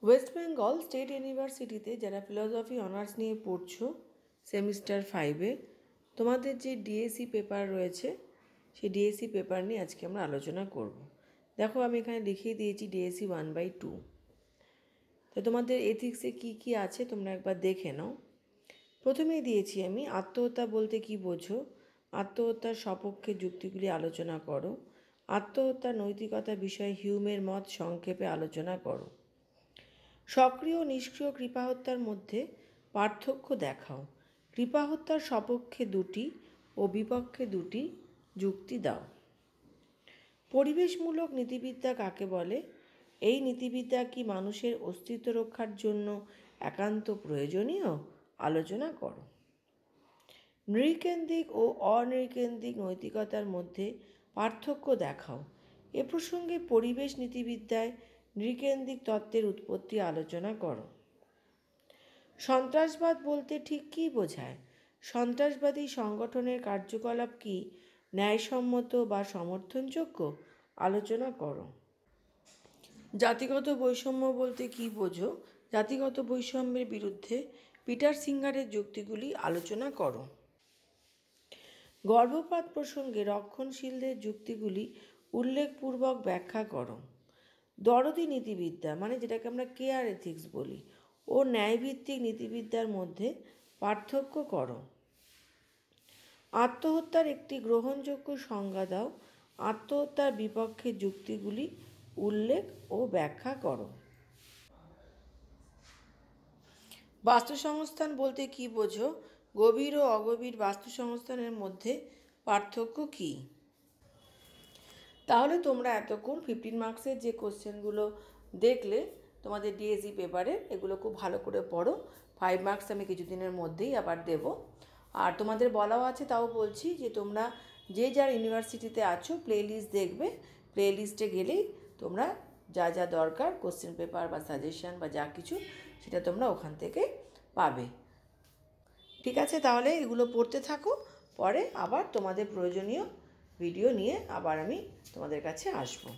West Bengal state ইউনিভার্সিটিতে যারা philosophy honours নিয়ে পড়ছো সেমিস্টার 5-এ তোমাদের যে ডিএসসি পেপার রয়েছে সেই ডিএসসি পেপার নিয়ে আজকে আমরা আলোচনা করব। দেখো আমি এখানে লিখিয়ে দিয়েছি ডিএসসি 1/2। তো তোমাদের এথিক্সে কি কি আছে তোমরা একবার দেখে নাও। প্রথমেই দিয়েছি আমি আত্মহত্যা বলতে কি বোঝো, আত্মহত্যার সপক্ষে যুক্তিগুলি আলোচনা করো, আত্মহত্যার নৈতিকতা বিষয়ে হিউমের মত সংক্ষেপে আলোচনা করো, সক্রিয় ও নিষ্ক্রিয় কৃপাহত্যার মধ্যে পার্থক্য দেখাও, কৃপাহত্যার সপক্ষে 2টি ও বিপক্ষে 2টি যুক্তি দাও। পরিবেশমূলক নীতিবিদ্যা কাকে বলে, এই নীতিবিদ্যা কি মানুষের অস্তিত্ব রক্ষার জন্য একান্ত প্রয়োজনীয়, আলোচনা করো। নৃকেন্দ্রিক ও অনৃকেন্দ্রিক নৈতিকতার মধ্যে পার্থক্য দেখাও। এ প্রসঙ্গে পরিবেশ নীতিবিদ্যায় নৃকেন্দ্রিক তত্ত্বের উৎপত্তি আলোচনা করো। সন্ত্রাসবাদ বলতে ঠিক কী বোঝায়, সন্ত্রাসবাদী সংগঠনের কার্যকলাপ কি ন্যায়সম্মত বা সমর্থনযোগ্য, আলোচনা করো। জাতিগত বৈষম্য বলতে কী বোঝো, জাতিগত বৈষম্যের বিরুদ্ধে পিটার সিঙ্গারের যুক্তিগুলি আলোচনা করো। গর্ভপাত প্রসঙ্গে রক্ষণশীলদের যুক্তিগুলি উল্লেখপূর্বক ব্যাখ্যা করো। দরদি নীতিবিদ্যা মানে যেটাকে আমরা কেয়ার এথিক্স বলি ও ন্যায়ভিত্তিক নীতিবিদ্যার মধ্যে পার্থক্য করো। আত্মহত্যার একটি গ্রহণযোগ্য সংজ্ঞা দাও, আত্মহত্যার বিপক্ষে যুক্তিগুলি উল্লেখ ও ব্যাখ্যা করো। বাস্তুসংস্থান বলতে কী বোঝো, গভীর ও অগভীর বাস্তুসংস্থানের মধ্যে পার্থক্য কী। তাহলে তোমরা এতক্ষণ 15 মার্কসের যে কোশ্চেনগুলো দেখলে তোমাদের ডিএসসি পেপারে, এগুলো খুব ভালো করে পড়ো। 5 মার্কস আমি কিছুদিনের মধ্যেই আবার দেব। আর তোমাদের বলাও আছে, তাও বলছি যে তোমরা যে যার ইউনিভার্সিটিতে আছো প্লে লিস্ট দেখবে, প্লে লিস্টে গেলেই তোমরা যা যা দরকার কোশ্চেন পেপার বা সাজেশন বা যা কিছু সেটা তোমরা ওখান থেকে পাবে। ঠিক আছে, তাহলে এগুলো পড়তে থাকো, পরে আবার তোমাদের প্রয়োজনীয় ভিডিও নিয়ে আবার আমি তোমাদের কাছে আসবো।